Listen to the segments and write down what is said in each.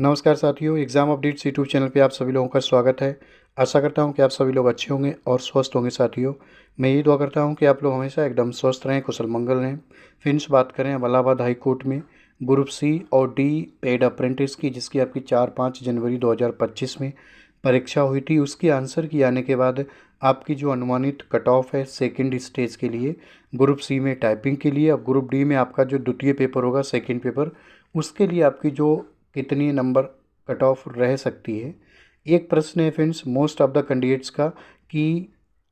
नमस्कार साथियों, exam updates YouTube channel पे आप सभी लोगों का स्वागत है। आशा करता हूँ कि आप सभी लोग अच्छे होंगे और स्वस्थ होंगे साथियों। मैं ये दुआ करता हूँ कि आप लोग हमेशा एकदम स्वस्थ रहें, कुशल मंगल रहें। फ्रेंड्स, बात करें अब इलाहाबाद हाई कोर्ट में ग्रुप सी और डी पेड अप्रेंटिस की, जिसकी आपकी 4-5 जनवरी 2025 में परीक्षा हुई थी। उसकी आंसर की आने के बाद आपकी जो अनुमानित कट ऑफ है सेकेंड स्टेज के लिए ग्रुप सी में टाइपिंग के लिए, अब ग्रुप डी में आपका जो द्वितीय पेपर होगा सेकेंड पेपर, उसके लिए आपकी जो कितनी नंबर कट ऑफ रह सकती है। एक प्रश्न है friends most of the candidates का कि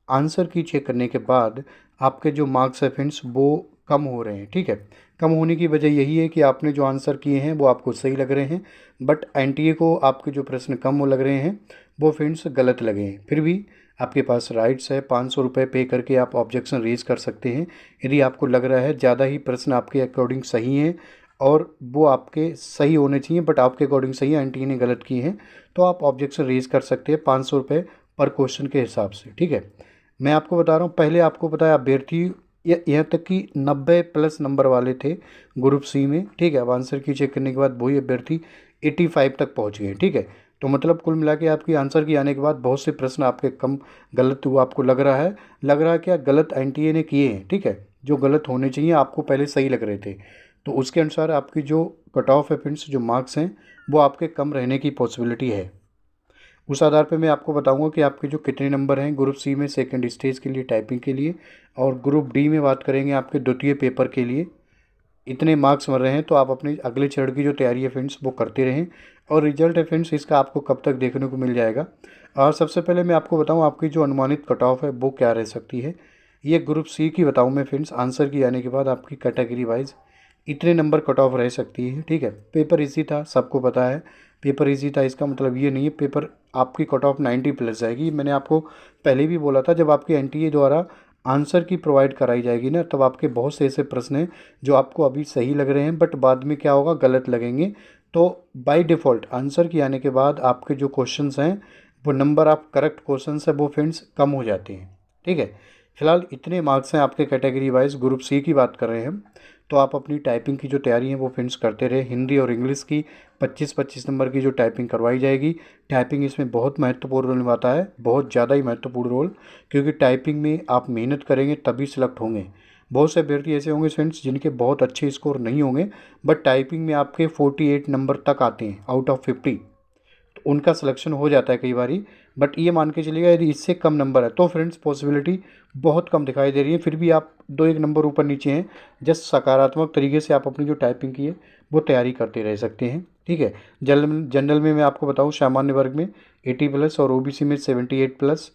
आंसर की चेक करने के बाद आपके जो मार्क्स है फ्रेंड्स वो कम हो रहे हैं। ठीक है, कम होने की वजह यही है कि आपने जो आंसर किए हैं वो आपको सही लग रहे हैं, बट एनटीए को आपके जो प्रश्न कम लग रहे हैं वो फ्रेंड्स गलत लगे हैं। फिर भी आपके पास राइट्स है, 500 रुपये पे करके आप ऑब्जेक्शन रेज कर सकते हैं। यदि आपको लग रहा है ज़्यादा ही प्रश्न आपके अकॉर्डिंग सही हैं और वो आपके सही होने चाहिए बट आपके अकॉर्डिंग सही है, एनटीए ने गलत किए हैं, तो आप ऑब्जेक्शन रेज कर सकते हैं 500 रुपये पर क्वेश्चन के हिसाब से। ठीक है, मैं आपको बता रहा हूँ, पहले आपको बताया अभ्यर्थी यहाँ तक कि 90+ नंबर वाले थे ग्रुप सी में। ठीक है, अब आंसर की चेक करने के बाद वही अभ्यर्थी 85 तक पहुँच गए। ठीक है, तो मतलब कुल मिला के आपकी आंसर की आने के बाद बहुत से प्रश्न आपके कम गलत हुआ आपको लग रहा है क्या गलत एनटीए ने किए हैं। ठीक है, जो गलत होने चाहिए आपको पहले सही लग रहे थे, तो उसके अनुसार आपकी जो कट ऑफ है फ्रेंड्स, जो मार्क्स हैं वो आपके कम रहने की पॉसिबिलिटी है। उस आधार पे मैं आपको बताऊंगा कि आपके जो कितने नंबर हैं ग्रुप सी में सेकंड स्टेज के लिए टाइपिंग के लिए, और ग्रुप डी में बात करेंगे आपके द्वितीय पेपर के लिए इतने मार्क्स मिल रहे हैं। तो आप अपने अगले चरण की जो तैयारी है फ्रेंड्स वो करते रहें, और रिजल्ट है फ्रेंड्स इसका आपको कब तक देखने को मिल जाएगा। और सबसे पहले मैं आपको बताऊँ आपकी जो अनुमानित कट ऑफ है वो क्या रह सकती है। ये ग्रुप सी की बताऊँ मैं फ्रेंड्स, आंसर की आने के बाद आपकी कैटेगरी वाइज इतने नंबर कट ऑफ रह सकती है। ठीक है, पेपर इजी था, सबको पता है पेपर इजी था, इसका मतलब ये नहीं है पेपर आपकी कट ऑफ 90+ जाएगी। मैंने आपको पहले भी बोला था जब आपके एनटीए द्वारा आंसर की प्रोवाइड कराई जाएगी ना, तब आपके बहुत से ऐसे प्रश्न हैं जो आपको अभी सही लग रहे हैं बट बाद में क्या होगा गलत लगेंगे। तो बाय डिफ़ॉल्ट आंसर की आने के बाद आपके जो क्वेश्चंस हैं वो नंबर ऑफ करेक्ट क्वेश्चंस है वो फ्रेंड्स कम हो जाते हैं। ठीक है, फिलहाल इतने मार्क्स हैं आपके कैटेगरी वाइज, ग्रुप सी की बात कर रहे हैं हम। तो आप अपनी टाइपिंग की जो तैयारी है वो फ्रेंड्स करते रहे। हिंदी और इंग्लिश की 25-25 नंबर की जो टाइपिंग करवाई जाएगी, टाइपिंग इसमें बहुत महत्वपूर्ण रोल निभाता है, बहुत ज़्यादा ही महत्वपूर्ण रोल, क्योंकि टाइपिंग में आप मेहनत करेंगे तभी सिलेक्ट होंगे। बहुत से अभ्यर्थी ऐसे होंगे फ्रेंड्स जिनके बहुत अच्छे स्कोर नहीं होंगे बट टाइपिंग में आपके 48 नंबर तक आते हैं आउट ऑफ 50, तो उनका सिलेक्शन हो जाता है कई बारी। बट ये मान के चलिएगा यदि इससे कम नंबर है तो फ्रेंड्स पॉसिबिलिटी बहुत कम दिखाई दे रही है। फिर भी आप 2-1 नंबर ऊपर नीचे हैं, जस्ट सकारात्मक तरीके से आप अपनी जो टाइपिंग की है वो तैयारी करते रह सकते हैं। ठीक है, जनरल जनरल में मैं आपको बताऊं सामान्य वर्ग में 80+ और ओबीसी में 78+,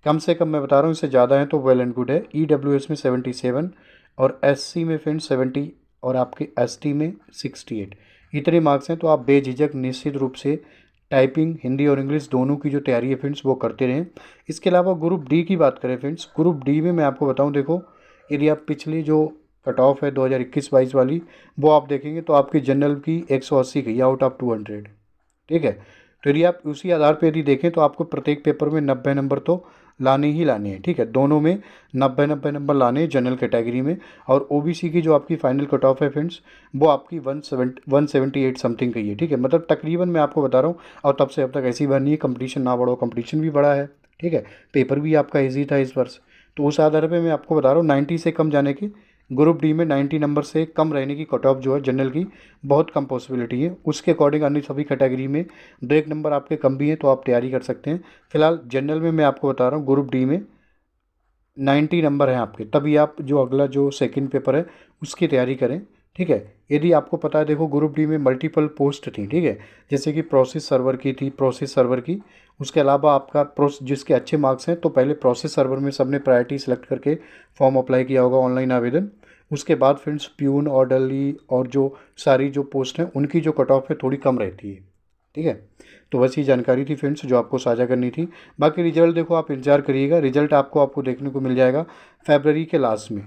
कम से कम मैं बता रहा हूँ, इससे ज़्यादा है तो वेल एंड गुड है। ईडब्ल्यूएस में 77 और एससी में फ्रेंड्स 70 और आपके एसटी में 68, इतने मार्क्स हैं। तो आप बेझिझक निश्चित रूप से टाइपिंग हिंदी और इंग्लिश दोनों की जो तैयारी है फ्रेंड्स वो करते रहें। इसके अलावा ग्रुप डी की बात करें फ्रेंड्स, ग्रुप डी में मैं आपको बताऊं, देखो यदि आप पिछली जो कट ऑफ है 2021-22 वाली वो आप देखेंगे तो आपकी जनरल की 180 गई आउट ऑफ 200। ठीक है, तो यदि आप उसी आधार पर यदि देखें तो आपको प्रत्येक पेपर में 90 नंबर तो लाने ही लाने हैं। ठीक है, दोनों में 90-90 नंबर लाने हैं जनरल कैटेगरी में। और ओबीसी की जो आपकी फाइनल कट ऑफ है फ्रेंड्स वो आपकी 178 समथिंग की है। ठीक है, मतलब तकरीबन मैं आपको बता रहा हूँ, और तब से अब तक ऐसी बात नहीं है कंपटीशन ना बढ़ो, कंपटीशन भी बढ़ा है। ठीक है, पेपर भी आपका ईजी था इस वर्ष, तो उस आधार पर मैं आपको बता रहा हूँ 90 से कम जाने की, ग्रुप डी में 90 नंबर से कम रहने की कट ऑफ जो है जनरल की बहुत कम पॉसिबिलिटी है। उसके अकॉर्डिंग अन्य सभी कैटेगरी में 2-1 नंबर आपके कम भी हैं तो आप तैयारी कर सकते हैं। फिलहाल जनरल में मैं आपको बता रहा हूँ ग्रुप डी में 90 नंबर हैं आपके, तभी आप जो अगला जो सेकंड पेपर है उसकी तैयारी करें। ठीक है, यदि आपको पता है देखो ग्रुप डी में मल्टीपल पोस्ट थी। ठीक है, जैसे कि प्रोसेस सर्वर की थी, प्रोसेस सर्वर की, उसके अलावा आपका जिसके अच्छे मार्क्स हैं तो पहले प्रोसेस सर्वर में सबने प्रायोरिटी सेलेक्ट करके फॉर्म अप्लाई किया होगा, ऑनलाइन आवेदन। उसके बाद फ्रेंड्स प्यून ऑर्डरली और जो सारी जो पोस्ट हैं उनकी जो कट ऑफ है थोड़ी कम रहती है। ठीक है, तो बस ये जानकारी थी फ्रेंड्स जो आपको साझा करनी थी। बाकी रिजल्ट देखो आप इंतजार करिएगा, रिजल्ट आपको देखने को मिल जाएगा फरवरी के लास्ट में,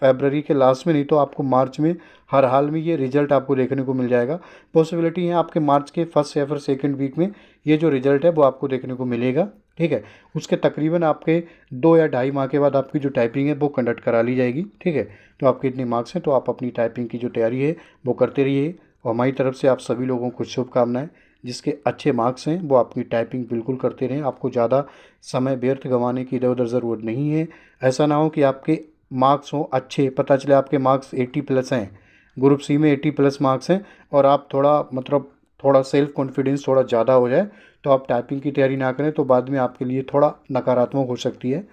फरवरी के लास्ट में नहीं तो आपको मार्च में हर हाल में ये रिजल्ट आपको देखने को मिल जाएगा। पॉसिबिलिटी है आपके मार्च के फर्स्ट या फिर सेकेंड वीक में ये जो रिजल्ट है वो आपको देखने को मिलेगा। ठीक है, उसके तकरीबन आपके 2 या ढाई माह के बाद आपकी जो टाइपिंग है वो कंडक्ट करा ली जाएगी। ठीक है, तो आपके इतने मार्क्स हैं तो आप अपनी टाइपिंग की जो तैयारी है वो करते रहिए। और हमारी तरफ से आप सभी लोगों को शुभकामनाएं। जिसके अच्छे मार्क्स हैं वो अपनी टाइपिंग बिल्कुल करते रहें। आपको ज़्यादा समय व्यर्थ गंवाने की इधर उधर ज़रूरत नहीं है। ऐसा ना हो कि आपके मार्क्स हों अच्छे, पता चले आपके मार्क्स 80+ हैं, ग्रुप सी में 80+ मार्क्स हैं और आप थोड़ा सेल्फ कॉन्फिडेंस थोड़ा ज़्यादा हो जाए तो आप टाइपिंग की तैयारी ना करें तो बाद में आपके लिए थोड़ा नकारात्मक हो सकती है।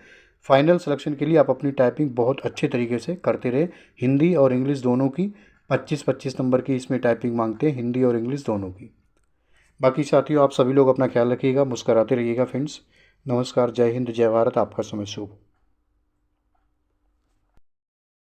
फाइनल सिलेक्शन के लिए आप अपनी टाइपिंग बहुत अच्छे तरीके से करते रहे। हिंदी और इंग्लिश दोनों की 25-25 नंबर की इसमें टाइपिंग मांगते हैं, हिंदी और इंग्लिश दोनों की। बाकी साथियों, आप सभी लोग अपना ख्याल रखिएगा, मुस्कराते रहिएगा फ्रेंड्स। नमस्कार, जय हिंद, जय भारत, आपका समय शुभ।